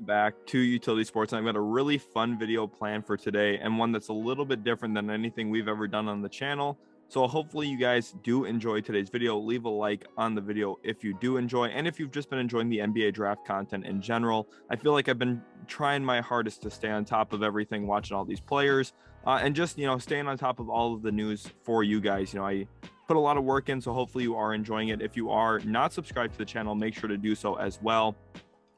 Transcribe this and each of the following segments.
back to Utility Sports, and I've got a really fun video planned for today, and one that's a little bit different than anything we've ever done on the channel. So hopefully you guys do enjoy today's video. Leave a like on the video if you do enjoy, and if you've just been enjoying the NBA draft content in general. I feel like I've been trying my hardest to stay on top of everything, watching all these players, and just, staying on top of all of the news for you guys. I put a lot of work in, so hopefully you are enjoying it. If you are not subscribed to the channel, make sure to do so as well.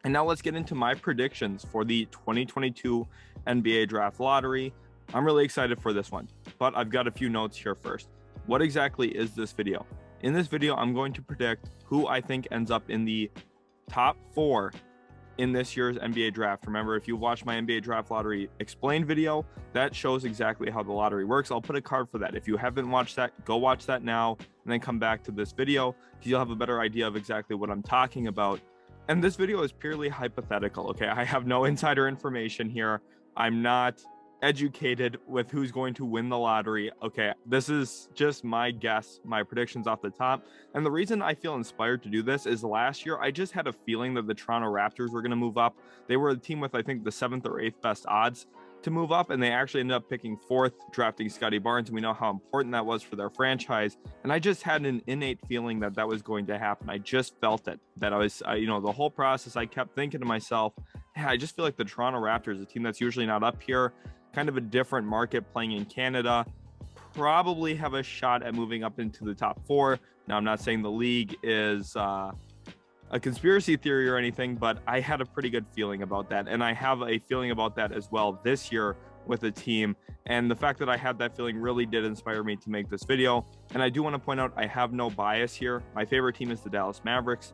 And now let's get into my predictions for the 2022 NBA Draft Lottery. I'm really excited for this one, but I've got a few notes here first. What exactly is this video? In this video, I'm going to predict who I think ends up in the top 4 in this year's NBA Draft. Remember, if you watch my NBA Draft Lottery explained video, that shows exactly how the lottery works. I'll put a card for that. If you haven't watched that, go watch that now and then come back to this video because you'll have a better idea of exactly what I'm talking about. And this video is purely hypothetical, okay? I have no insider information here. I'm not educated with who's going to win the lottery, okay? This is just my guess, my predictions off the top. And the reason I feel inspired to do this is last year, I just had a feeling that the Toronto Raptors were going to move up. They were a team with, I think, the 7th or 8th best odds to move up, and they actually ended up picking 4th, drafting Scottie Barnes, and we know how important that was for their franchise. And I just had an innate feeling that that was going to happen. I just felt it, that I was, the whole process, I kept thinking to myself, yeah, I just feel like the Toronto Raptors, a team that's usually not up here, kind of a different market playing in Canada, probably have a shot at moving up into the top 4. Now, I'm not saying the league is a conspiracy theory or anything, but I had a pretty good feeling about that. And I have a feeling about that as well this year with the team. And the fact that I had that feeling really did inspire me to make this video. And I do want to point out, I have no bias here. My favorite team is the Dallas Mavericks.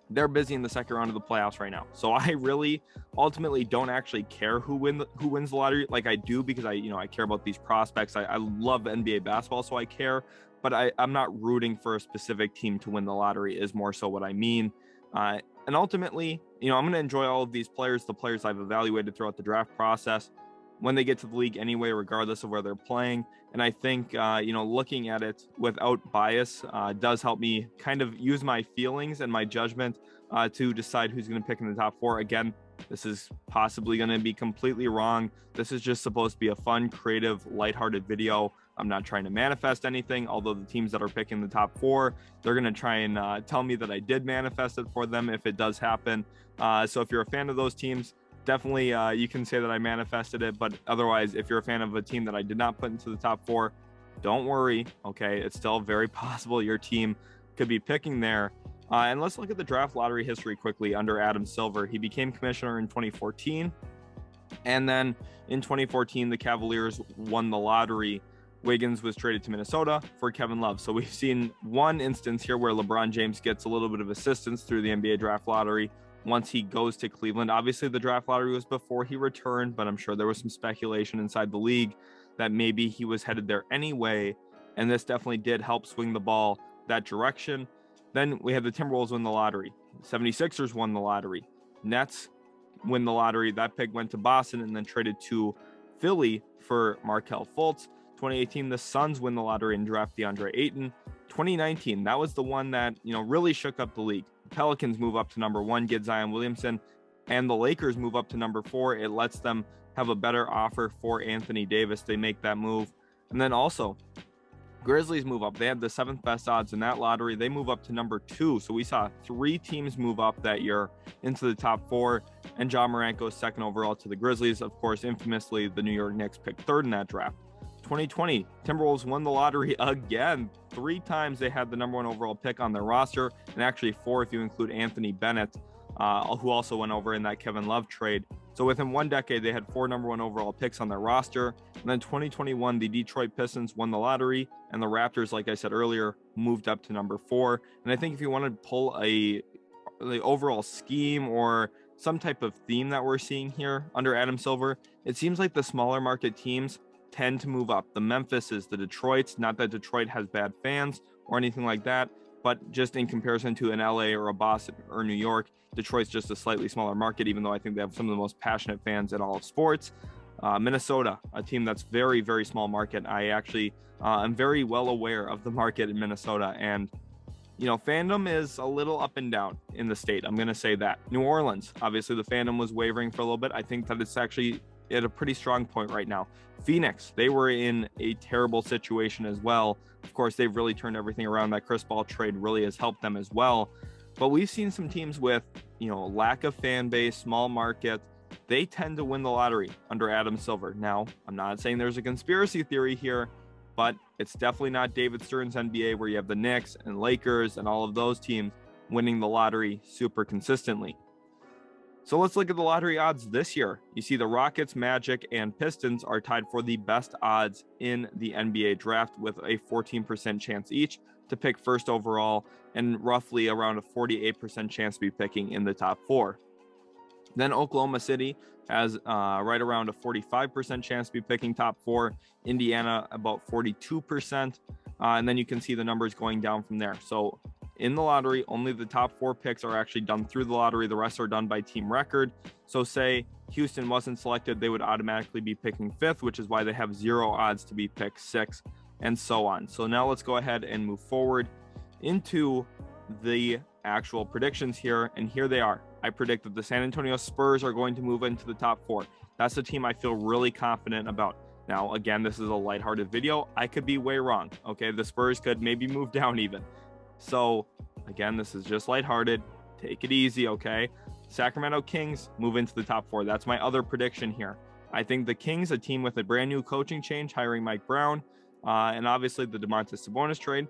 They're busy in the second round of the playoffs right now. So I really ultimately don't actually care who wins the lottery. Like I do, because I care about these prospects. I love NBA basketball, so I care. But I'm not rooting for a specific team to win the lottery is more so what I mean. And ultimately, I'm going to enjoy all of these players, the players I've evaluated throughout the draft process, when they get to the league anyway, regardless of where they're playing. And I think, looking at it without bias does help me kind of use my feelings and my judgment to decide who's going to pick in the top 4. Again, this is possibly going to be completely wrong. This is just supposed to be a fun, creative, lighthearted video. I'm not trying to manifest anything, although the teams that are picking the top 4, they're going to try and tell me that I did manifest it for them if it does happen. So if you're a fan of those teams, definitely you can say that I manifested it. But otherwise, if you're a fan of a team that I did not put into the top 4, don't worry, okay? It's still very possible your team could be picking there. And let's look at the draft lottery history quickly under Adam Silver. He became commissioner in 2014. And then in 2014, the Cavaliers won the lottery. Wiggins was traded to Minnesota for Kevin Love. So we've seen one instance here where LeBron James gets a little bit of assistance through the NBA draft lottery once he goes to Cleveland. Obviously, the draft lottery was before he returned, but I'm sure there was some speculation inside the league that maybe he was headed there anyway. And this definitely did help swing the ball that direction. Then we had the Timberwolves win the lottery. 76ers won the lottery. Nets win the lottery. That pick went to Boston and then traded to Philly for Markelle Fultz. 2018, the Suns win the lottery and draft DeAndre Ayton. 2019, that was the one that, really shook up the league. Pelicans move up to number 1, get Zion Williamson, and the Lakers move up to number 4. It lets them have a better offer for Anthony Davis. They make that move. And then also, Grizzlies move up. They had the 7th best odds in that lottery. They move up to number 2. So we saw 3 teams move up that year into the top 4. And Ja Morant goes 2nd overall to the Grizzlies. Of course, infamously, the New York Knicks picked 3rd in that draft. 2020, Timberwolves won the lottery again. 3 times they had the number 1 overall pick on their roster, and actually 4 if you include Anthony Bennett, who also went over in that Kevin Love trade. So within 1 decade, they had 4 number 1 overall picks on their roster. And then 2021, the Detroit Pistons won the lottery, and the Raptors, like I said earlier, moved up to number 4. And I think if you want to pull the overall scheme or some type of theme that we're seeing here under Adam Silver, it seems like the smaller market teams tend to move up. The Memphises, the Detroits, not that Detroit has bad fans or anything like that, but just in comparison to an LA or a Boston or New York, Detroit's just a slightly smaller market, even though I think they have some of the most passionate fans in all of sports. Minnesota, a team that's very, very small market. I actually am very well aware of the market in Minnesota, and fandom is a little up and down in the state. I'm going to say that. New Orleans, obviously the fandom was wavering for a little bit. I think that it's actually at a pretty strong point right now. Phoenix, they were in a terrible situation as well. Of course, they've really turned everything around. That Chris Paul trade really has helped them as well. But we've seen some teams with, lack of fan base, small market. They tend to win the lottery under Adam Silver. Now, I'm not saying there's a conspiracy theory here, but it's definitely not David Stern's NBA where you have the Knicks and Lakers and all of those teams winning the lottery super consistently. So let's look at the lottery odds this year. You see the Rockets, Magic, and Pistons are tied for the best odds in the NBA draft with a 14% chance each to pick first overall and roughly around a 48% chance to be picking in the top 4. Then Oklahoma City has right around a 45% chance to be picking top 4. Indiana about 42%. And then you can see the numbers going down from there. So in the lottery, only the top 4 picks are actually done through the lottery. The rest are done by team record. So say Houston wasn't selected, they would automatically be picking 5th, which is why they have 0 odds to be picked 6th and so on. So now let's go ahead and move forward into the actual predictions here. And here they are. I predict that the San Antonio Spurs are going to move into the top 4. That's the team I feel really confident about. Now, again, this is a lighthearted video. I could be way wrong. Okay, the Spurs could maybe move down even. So again, this is just lighthearted. Take it easy, okay? Sacramento Kings move into the top 4. That's my other prediction here. I think the Kings, a team with a brand new coaching change, hiring Mike Brown, and obviously the Domantas Sabonis trade.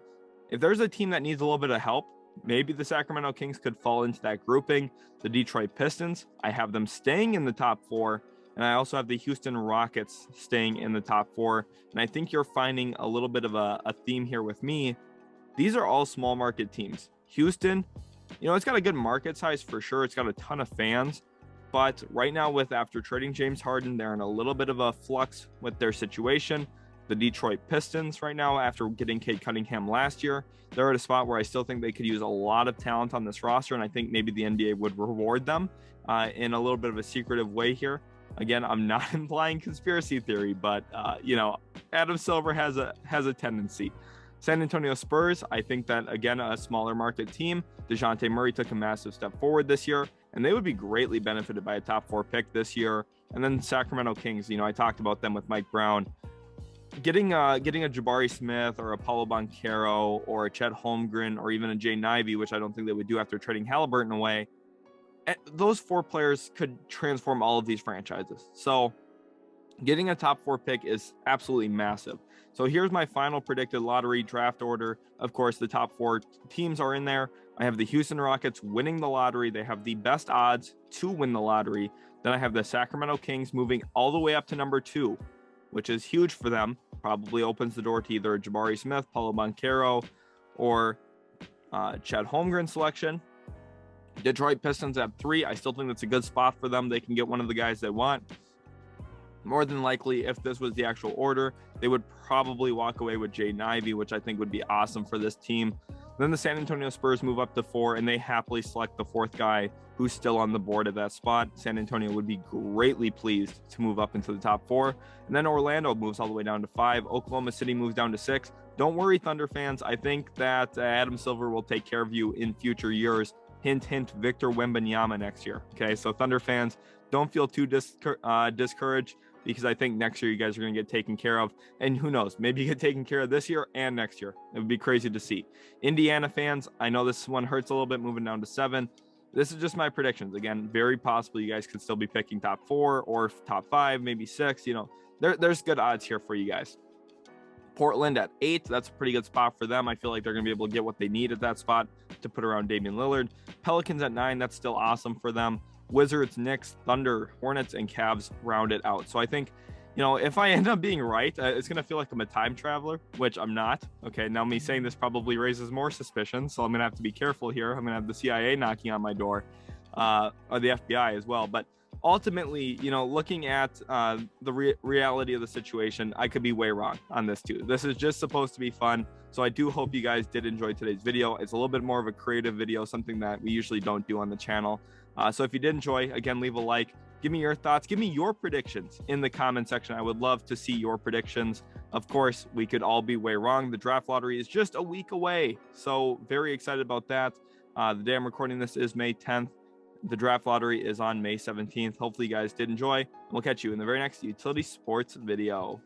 If there's a team that needs a little bit of help, maybe the Sacramento Kings could fall into that grouping. The Detroit Pistons, I have them staying in the top 4. And I also have the Houston Rockets staying in the top 4. And I think you're finding a little bit of a theme here with me. These are all small market teams. Houston, it's got a good market size for sure. It's got a ton of fans. But right now, after trading James Harden, they're in a little bit of a flux with their situation. The Detroit Pistons right now, after getting Cade Cunningham last year, they're at a spot where I still think they could use a lot of talent on this roster. And I think maybe the NBA would reward them in a little bit of a secretive way here. Again, I'm not implying conspiracy theory, but Adam Silver has a tendency. San Antonio Spurs, I think that, again, a smaller market team. DeJounte Murray took a massive step forward this year, and they would be greatly benefited by a top 4 pick this year. And then Sacramento Kings, I talked about them with Mike Brown. Getting a Jabari Smith or a Paulo Banchero or a Chet Holmgren or even a Jay Nivey, which I don't think they would do after trading Halliburton away, those 4 players could transform all of these franchises. So getting a top 4 pick is absolutely massive. So here's my final predicted lottery draft order. Of course, the top 4 teams are in there. I have the Houston Rockets winning the lottery. They have the best odds to win the lottery. Then I have the Sacramento Kings moving all the way up to number 2, which is huge for them. Probably opens the door to either a Jabari Smith, Paulo Banchero, or Chet Holmgren selection. Detroit Pistons at 3. I still think that's a good spot for them. They can get one of the guys they want. More than likely, if this was the actual order, they would probably walk away with Jay Nivey, which I think would be awesome for this team. Then the San Antonio Spurs move up to 4, and they happily select the 4th guy who's still on the board at that spot. San Antonio would be greatly pleased to move up into the top 4. And then Orlando moves all the way down to 5. Oklahoma City moves down to 6. Don't worry, Thunder fans. I think that Adam Silver will take care of you in future years. Hint, hint, Victor Wembanyama next year. Okay, so Thunder fans, don't feel too discouraged, because I think next year you guys are going to get taken care of. And who knows, maybe you get taken care of this year and next year. It would be crazy to see. Indiana fans, I know this one hurts a little bit moving down to 7. This is just my predictions. Again, very possible you guys could still be picking top 4 or top 5, maybe 6. There's good odds here for you guys. Portland at 8. That's a pretty good spot for them. I feel like they're going to be able to get what they need at that spot to put around Damian Lillard. Pelicans at 9. That's still awesome for them. Wizards, Knicks, Thunder, Hornets, and Cavs round it out. So I think, if I end up being right, it's going to feel like I'm a time traveler, which I'm not. Okay, now me saying this probably raises more suspicion, so I'm going to have to be careful here. I'm going to have the CIA knocking on my door, or the FBI as well. But ultimately, looking at the reality of the situation, I could be way wrong on this too. This is just supposed to be fun. So I do hope you guys did enjoy today's video. It's a little bit more of a creative video, something that we usually don't do on the channel. So if you did enjoy, again, leave a like. Give me your thoughts. Give me your predictions in the comment section. I would love to see your predictions. Of course, we could all be way wrong. The draft lottery is just a week away. So very excited about that. The day I'm recording this is May 10th. The draft lottery is on May 17th. Hopefully you guys did enjoy. We'll catch you in the very next utility sports video.